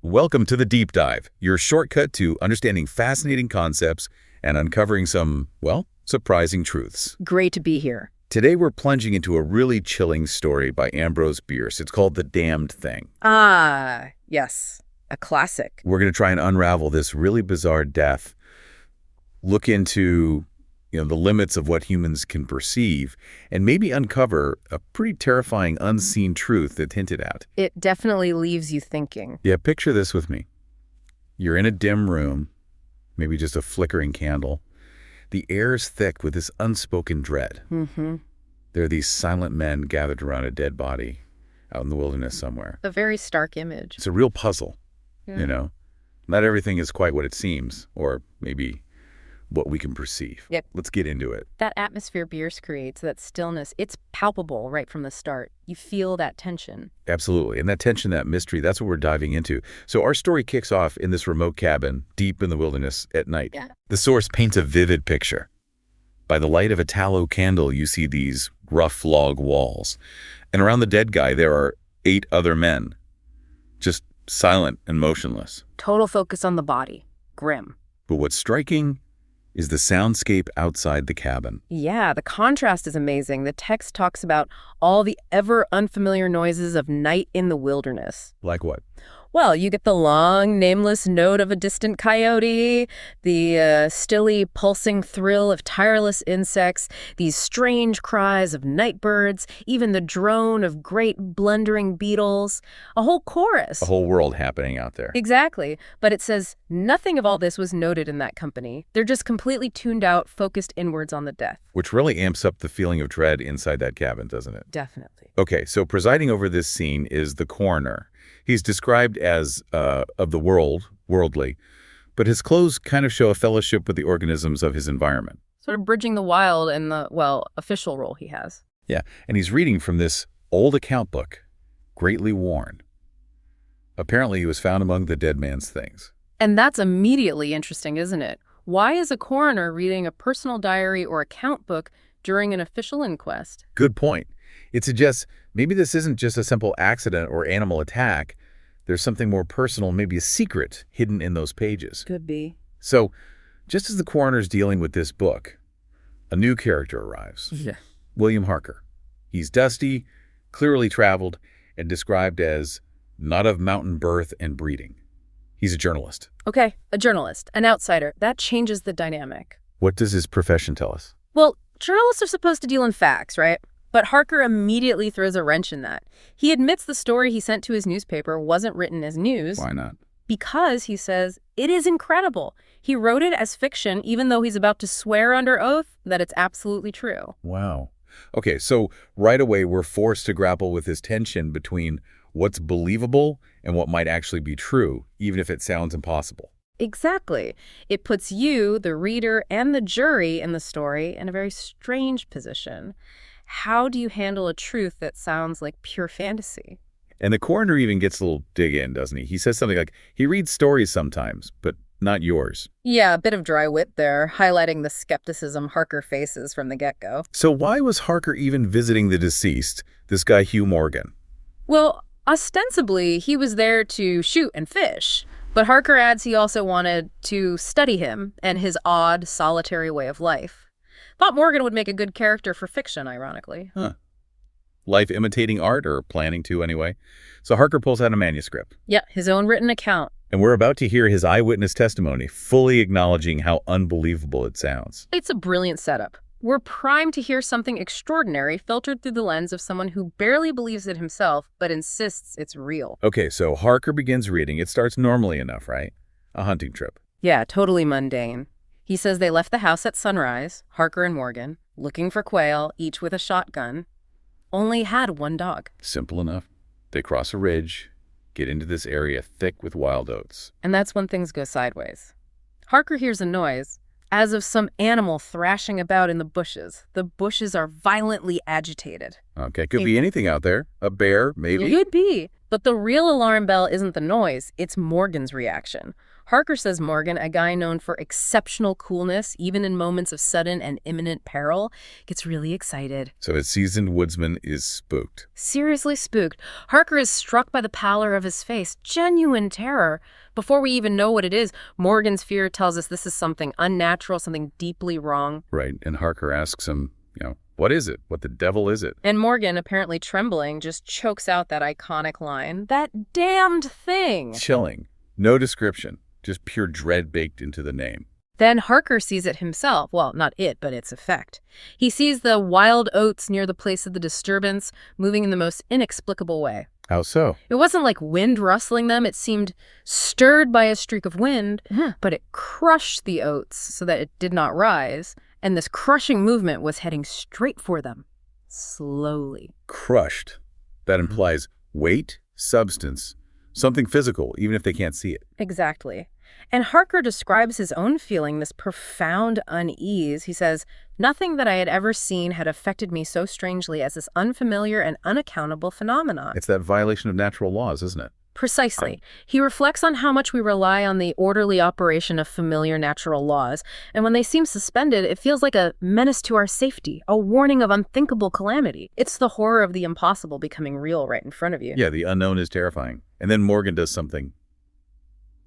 Welcome to the Deep Dive, your shortcut to understanding fascinating concepts and uncovering some, well, surprising truths. Great to be here. Today we're plunging into a really chilling story by Ambrose Bierce. It's called The Damned Thing. Ah, yes, a classic. We're going to try and unravel this really bizarre death, look into the limits of what humans can perceive, and maybe uncover a pretty terrifying unseen truth that's hinted at. It definitely leaves you thinking. Yeah, picture this with me. You're in a dim room, maybe just a flickering candle. The air is thick with this unspoken dread. Mm-hmm. There are these silent men gathered around a dead body out in the wilderness somewhere. A very stark image. It's a real puzzle, Yeah. Not everything is quite what it seems, or maybe what we can perceive. Yep. Let's get into it. That atmosphere Bierce creates, that stillness, it's palpable right from the start. You feel that tension. Absolutely. And that tension, that mystery, that's what we're diving into. So our story kicks off in this remote cabin deep in the wilderness at night. Yeah. The source paints a vivid picture. By the light of a tallow candle, you see these rough log walls. And around the dead guy, there are 8 other men, just silent and motionless. Total focus on the body. Grim. But what's striking is the soundscape outside the cabin. Yeah, the contrast is amazing. The text talks about all the ever unfamiliar noises of night in the wilderness. Like what? Well, you get the long, nameless note of a distant coyote, the stilly, pulsing thrill of tireless insects, these strange cries of night birds, even the drone of great blundering beetles, a whole chorus. A whole world happening out there. Exactly. But it says nothing of all this was noted in that company. They're just completely tuned out, focused inwards on the death. Which really amps up the feeling of dread inside that cabin, doesn't it? Definitely. Okay, so presiding over this scene is the coroner. He's described as of the world, worldly, but his clothes kind of show a fellowship with the organisms of his environment. Sort of bridging the wild and the, official role he has. Yeah, and he's reading from this old account book, greatly worn. Apparently, he was found among the dead man's things. And that's immediately interesting, isn't it? Why is a coroner reading a personal diary or account book during an official inquest? Good point. It suggests maybe this isn't just a simple accident or animal attack. There's something more personal, maybe a secret hidden in those pages. Could be. So, just as the coroner's dealing with this book, a new character arrives. Yeah. William Harker. He's dusty, clearly traveled, and described as not of mountain birth and breeding. He's a journalist. Okay, a journalist, an outsider. That changes the dynamic. What does his profession tell us? Well, journalists are supposed to deal in facts, right? But Harker immediately throws a wrench in that. He admits the story he sent to his newspaper wasn't written as news. Why not? Because, he says, it is incredible. He wrote it as fiction, even though he's about to swear under oath that it's absolutely true. Wow. Okay, so right away we're forced to grapple with this tension between what's believable and what might actually be true, even if it sounds impossible. Exactly. It puts you, the reader, and the jury in the story in a very strange position. How do you handle a truth that sounds like pure fantasy? And the coroner even gets a little dig in, doesn't he? He says something like, he reads stories sometimes, but not yours. Yeah, a bit of dry wit there, highlighting the skepticism Harker faces from the get-go. So why was Harker even visiting the deceased, this guy Hugh Morgan? Well, ostensibly, he was there to shoot and fish. But Harker adds he also wanted to study him and his odd, solitary way of life. Thought Morgan would make a good character for fiction, ironically. Huh. Life imitating art, or planning to anyway. So Harker pulls out a manuscript. Yeah, his own written account. And we're about to hear his eyewitness testimony, fully acknowledging how unbelievable it sounds. It's a brilliant setup. We're primed to hear something extraordinary filtered through the lens of someone who barely believes it himself, but insists it's real. Okay, so Harker begins reading. It starts normally enough, right? A hunting trip. Yeah, totally mundane. He says they left the house at sunrise, Harker and Morgan, looking for quail, each with a shotgun. Only had one dog. Simple enough. They cross a ridge, get into this area thick with wild oats. And that's when things go sideways. Harker hears a noise, as of some animal thrashing about in the bushes. The bushes are violently agitated. Okay, could be anything out there. A bear, maybe. It could be. But the real alarm bell isn't the noise, it's Morgan's reaction. Harker says Morgan, a guy known for exceptional coolness, even in moments of sudden and imminent peril, gets really excited. So his seasoned woodsman is spooked. Seriously spooked. Harker is struck by the pallor of his face, genuine terror. Before we even know what it is, Morgan's fear tells us this is something unnatural, something deeply wrong. Right, and Harker asks him, what is it? What the devil is it? And Morgan, apparently trembling, just chokes out that iconic line, "That damned thing!" Chilling. No description. Just pure dread baked into the name. Then Harker sees it himself. Well, not it, but its effect. He sees the wild oats near the place of the disturbance moving in the most inexplicable way. How so? It wasn't like wind rustling them. It seemed stirred by a streak of wind, but it crushed the oats so that it did not rise. And this crushing movement was heading straight for them, slowly. Crushed. That implies weight, substance, something physical, even if they can't see it. Exactly. And Harker describes his own feeling, this profound unease. He says, "Nothing that I had ever seen had affected me so strangely as this unfamiliar and unaccountable phenomenon." It's that violation of natural laws, isn't it? Precisely. He reflects on how much we rely on the orderly operation of familiar natural laws, and when they seem suspended, it feels like a menace to our safety, a warning of unthinkable calamity. It's the horror of the impossible becoming real right in front of you. Yeah, the unknown is terrifying. And then Morgan does something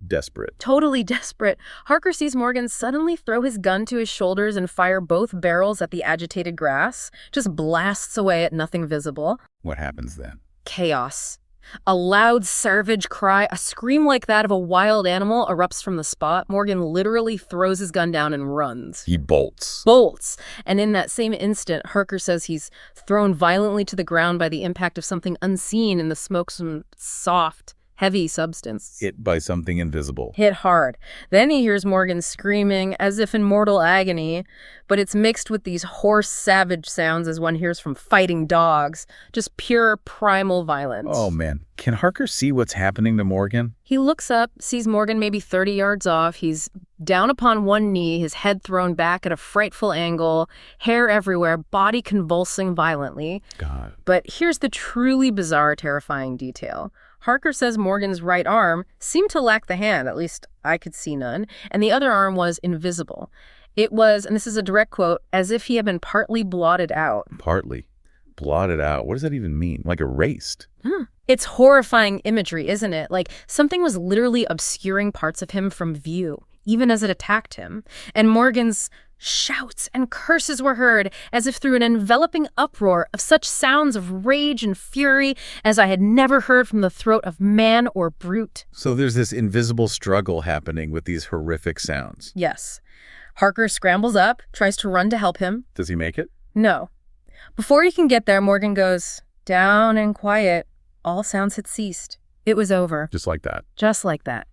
desperate. Totally desperate. Harker sees Morgan suddenly throw his gun to his shoulders and fire both barrels at the agitated grass, just blasts away at nothing visible. What happens then? Chaos. A loud, savage cry, a scream like that of a wild animal erupts from the spot. Morgan literally throws his gun down and runs. He bolts. Bolts. And in that same instant, Harker says he's thrown violently to the ground by the impact of something unseen in the smoke, some soft, heavy substance. Hit by something invisible. Hit hard. Then he hears Morgan screaming as if in mortal agony, but it's mixed with these hoarse, savage sounds as one hears from fighting dogs. Just pure primal violence. Oh, man. Can Harker see what's happening to Morgan? He looks up, sees Morgan maybe 30 yards off. He's down upon one knee, his head thrown back at a frightful angle, hair everywhere, body convulsing violently. God. But here's the truly bizarre, terrifying detail. Harker says Morgan's right arm seemed to lack the hand, at least I could see none, and the other arm was invisible. It was, and this is a direct quote, as if he had been partly blotted out. Partly. Blotted out. What does that even mean? Like erased? It's horrifying imagery, isn't it? Like something was literally obscuring parts of him from view, even as it attacked him. And Morgan's shouts and curses were heard as if through an enveloping uproar of such sounds of rage and fury as I had never heard from the throat of man or brute. So there's this invisible struggle happening with these horrific sounds. Yes. Harker scrambles up, tries to run to help him. Does he make it? No. Before he can get there, Morgan goes down and quiet. All sounds had ceased. It was over. Just like that. Just like that.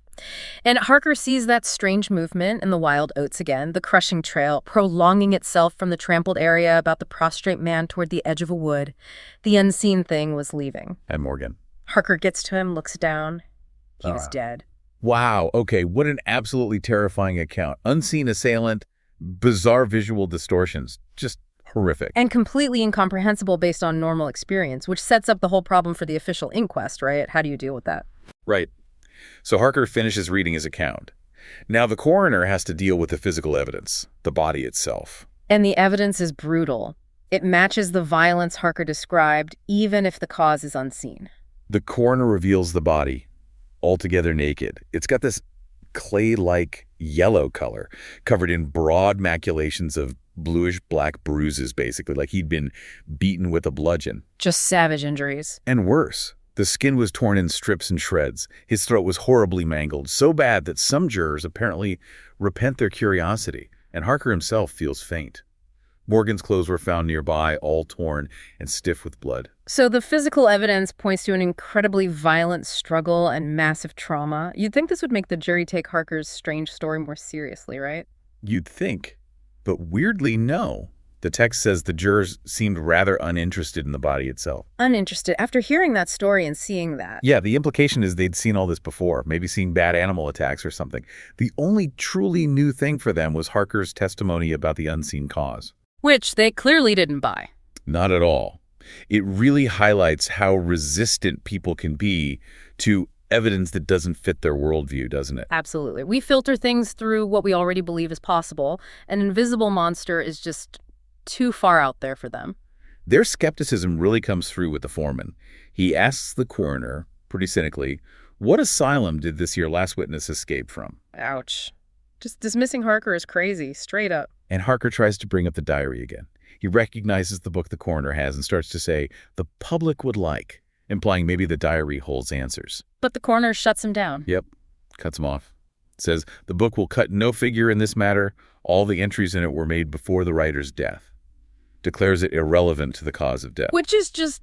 And Harker sees that strange movement in the wild oats again, the crushing trail, prolonging itself from the trampled area about the prostrate man toward the edge of a wood. The unseen thing was leaving. And Morgan. Harker gets to him, looks down. He was dead. Wow. Okay. What an absolutely terrifying account. Unseen assailant, bizarre visual distortions. Just horrific. And completely incomprehensible based on normal experience, which sets up the whole problem for the official inquest, right? How do you deal with that? Right. So Harker finishes reading his account. Now the coroner has to deal with the physical evidence, the body itself. And the evidence is brutal. It matches the violence Harker described, even if the cause is unseen. The coroner reveals the body, altogether naked. It's got this clay-like yellow color, covered in broad maculations of bluish-black bruises, basically, like he'd been beaten with a bludgeon. Just savage injuries. And worse. The skin was torn in strips and shreds. His throat was horribly mangled, so bad that some jurors apparently repent their curiosity, and Harker himself feels faint. Morgan's clothes were found nearby, all torn and stiff with blood. So the physical evidence points to an incredibly violent struggle and massive trauma. You'd think this would make the jury take Harker's strange story more seriously, right? You'd think, but weirdly, no. The text says the jurors seemed rather uninterested in the body itself. Uninterested. After hearing that story and seeing that. Yeah, the implication is they'd seen all this before, maybe seen bad animal attacks or something. The only truly new thing for them was Harker's testimony about the unseen cause. Which they clearly didn't buy. Not at all. It really highlights how resistant people can be to evidence that doesn't fit their worldview, doesn't it? Absolutely. We filter things through what we already believe is possible. An invisible monster is just too far out there for them. Their skepticism really comes through with the foreman. He asks the coroner, pretty cynically, what asylum did this your last witness escape from? Ouch. Just dismissing Harker is crazy, straight up. And Harker tries to bring up the diary again. He recognizes the book the coroner has and starts to say, the public would like, implying maybe the diary holds answers. But the coroner shuts him down. Yep, cuts him off. Says the book will cut no figure in this matter. All the entries in it were made before the writer's death. Declares it irrelevant to the cause of death. Which is just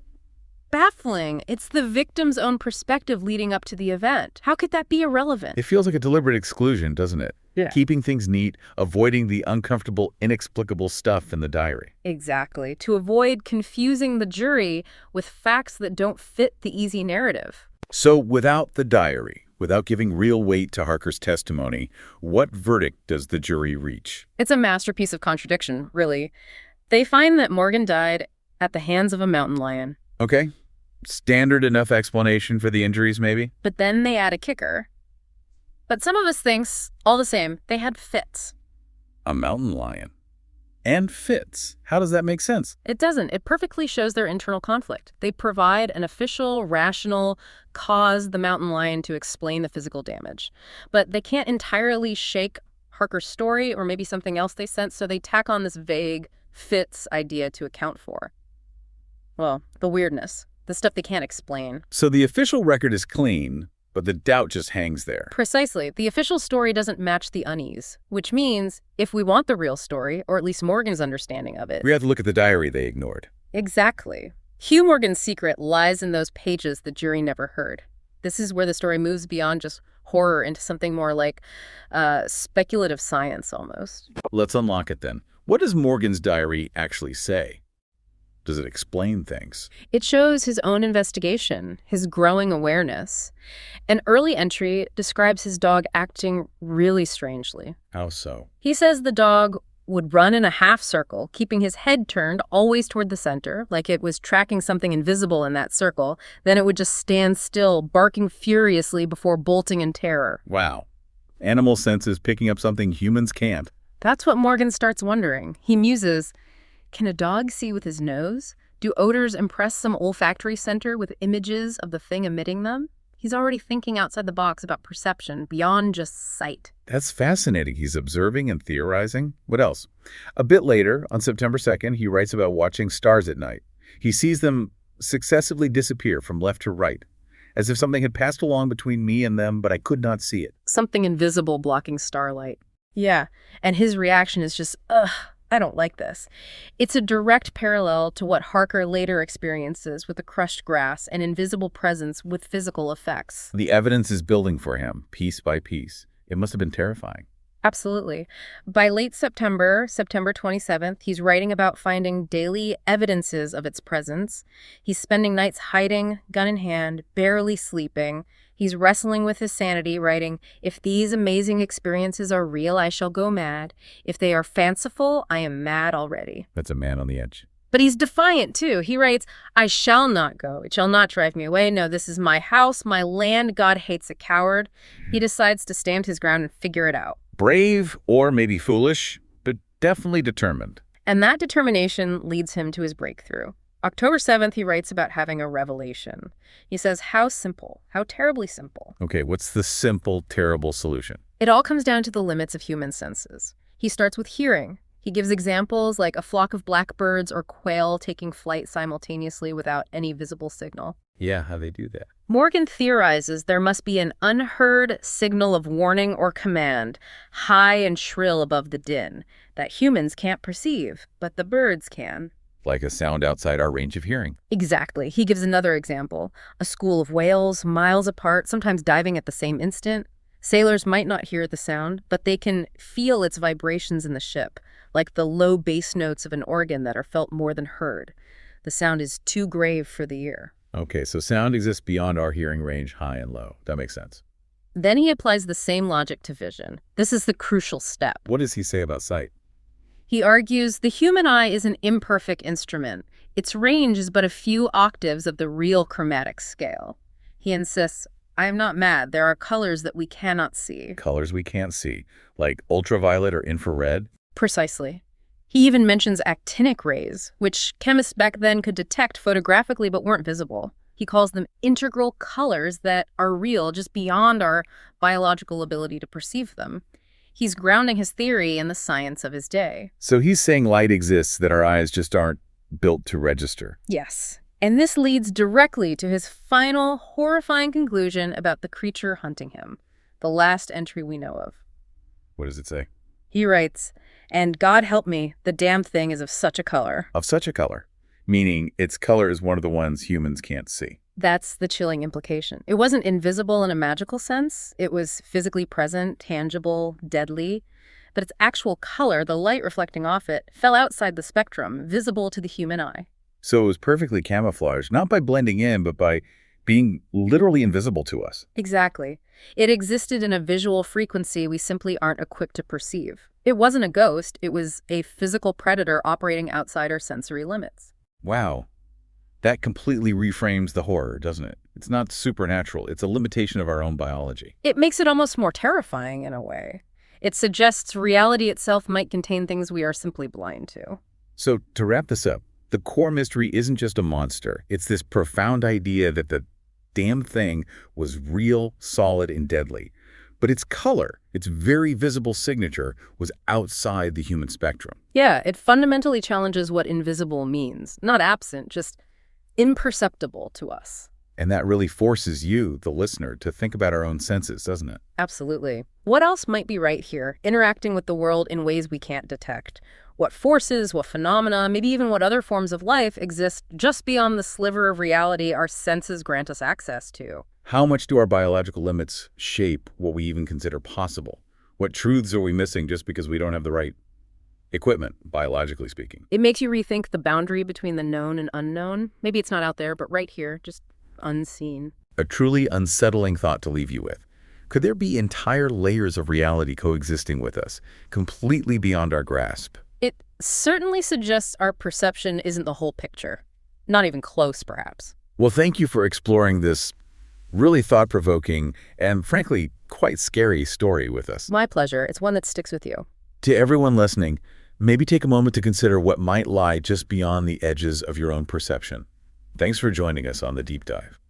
baffling. It's the victim's own perspective leading up to the event. How could that be irrelevant? It feels like a deliberate exclusion, doesn't it? Yeah. Keeping things neat, avoiding the uncomfortable, inexplicable stuff in the diary. Exactly. To avoid confusing the jury with facts that don't fit the easy narrative. So without the diary, without giving real weight to Harker's testimony, what verdict does the jury reach? It's a masterpiece of contradiction, really. They find that Morgan died at the hands of a mountain lion. Okay. Standard enough explanation for the injuries, maybe? But then they add a kicker. But some of us thinks, all the same, they had fits. A mountain lion. And fits. How does that make sense? It doesn't. It perfectly shows their internal conflict. They provide an official, rational cause the mountain lion to explain the physical damage. But they can't entirely shake Harker's story or maybe something else they sense, so they tack on this vague fits idea to account for. Well, the weirdness. The stuff they can't explain. So the official record is clean, but the doubt just hangs there. Precisely. The official story doesn't match the unease, which means if we want the real story, or at least Morgan's understanding of it. We have to look at the diary they ignored. Exactly. Hugh Morgan's secret lies in those pages the jury never heard. This is where the story moves beyond just horror into something more like speculative science almost. Let's unlock it then. What does Morgan's diary actually say? Does it explain things? It shows his own investigation, his growing awareness. An early entry describes his dog acting really strangely. How so? He says the dog would run in a half circle, keeping his head turned always toward the center, like it was tracking something invisible in that circle. Then it would just stand still, barking furiously before bolting in terror. Wow. Animal senses picking up something humans can't. That's what Morgan starts wondering. He muses, can a dog see with his nose? Do odors impress some olfactory center with images of the thing emitting them? He's already thinking outside the box about perception, beyond just sight. That's fascinating. He's observing and theorizing. What else? A bit later, on September 2nd, he writes about watching stars at night. He sees them successively disappear from left to right, as if something had passed along between me and them, but I could not see it. Something invisible blocking starlight. Yeah, and his reaction is just, ugh, I don't like this. It's a direct parallel to what Harker later experiences with the crushed grass and invisible presence with physical effects. The evidence is building for him, piece by piece. It must have been terrifying. Absolutely. By late September, September 27th, he's writing about finding daily evidences of its presence. He's spending nights hiding, gun in hand, barely sleeping. He's wrestling with his sanity, writing, if these amazing experiences are real, I shall go mad. If they are fanciful, I am mad already. That's a man on the edge. But he's defiant, too. He writes, I shall not go. It shall not drive me away. No, this is my house, my land. God hates a coward. He decides to stand his ground and figure it out. Brave, or maybe foolish, but definitely determined. And that determination leads him to his breakthrough. October 7th, he writes about having a revelation. He says, how simple, how terribly simple. Okay, what's the simple, terrible solution? It all comes down to the limits of human senses. He starts with hearing. He gives examples like a flock of blackbirds or quail taking flight simultaneously without any visible signal. Yeah, how they do that. Morgan theorizes there must be an unheard signal of warning or command, high and shrill above the din, that humans can't perceive, but the birds can. Like a sound outside our range of hearing. Exactly. He gives another example. A school of whales, miles apart, sometimes diving at the same instant. Sailors might not hear the sound, but they can feel its vibrations in the ship, like the low bass notes of an organ that are felt more than heard. The sound is too grave for the ear. Okay, so sound exists beyond our hearing range, high and low. That makes sense. Then he applies the same logic to vision. This is the crucial step. What does he say about sight? He argues the human eye is an imperfect instrument. Its range is but a few octaves of the real chromatic scale. He insists, I am not mad. There are colors that we cannot see. Colors we can't see, like ultraviolet or infrared? Precisely. He even mentions actinic rays, which chemists back then could detect photographically but weren't visible. He calls them integral colors that are real just beyond our biological ability to perceive them. He's grounding his theory in the science of his day. So he's saying light exists that our eyes just aren't built to register. Yes. And this leads directly to his final horrifying conclusion about the creature hunting him, the last entry we know of. What does it say? He writes, and God help me, the damn thing is of such a color. Of such a color, meaning its color is one of the ones humans can't see. That's the chilling implication. It wasn't invisible in a magical sense. It was physically present, tangible, deadly. But its actual color, the light reflecting off it, fell outside the spectrum, visible to the human eye. So it was perfectly camouflaged, not by blending in, but by being literally invisible to us. Exactly. It existed in a visual frequency we simply aren't equipped to perceive. It wasn't a ghost, it was a physical predator operating outside our sensory limits. Wow. That completely reframes the horror, doesn't it? It's not supernatural. It's a limitation of our own biology. It makes it almost more terrifying in a way. It suggests reality itself might contain things we are simply blind to. So to wrap this up, the core mystery isn't just a monster. It's this profound idea that the damn thing was real, solid, and deadly. But its color, its very visible signature, was outside the human spectrum. Yeah, it fundamentally challenges what invisible means. Not absent, just imperceptible to us. And that really forces you, the listener, to think about our own senses, doesn't it? Absolutely. What else might be right here, interacting with the world in ways we can't detect? What forces, what phenomena, maybe even what other forms of life exist just beyond the sliver of reality our senses grant us access to? How much do our biological limits shape what we even consider possible? What truths are we missing just because we don't have the right equipment, biologically speaking? It makes you rethink the boundary between the known and unknown. Maybe it's not out there, but right here, just unseen. A truly unsettling thought to leave you with. Could there be entire layers of reality coexisting with us, completely beyond our grasp? It certainly suggests our perception isn't the whole picture. Not even close, perhaps. Well, thank you for exploring this really thought-provoking and, frankly, quite scary story with us. My pleasure. It's one that sticks with you. To everyone listening, maybe take a moment to consider what might lie just beyond the edges of your own perception. Thanks for joining us on The Deep Dive.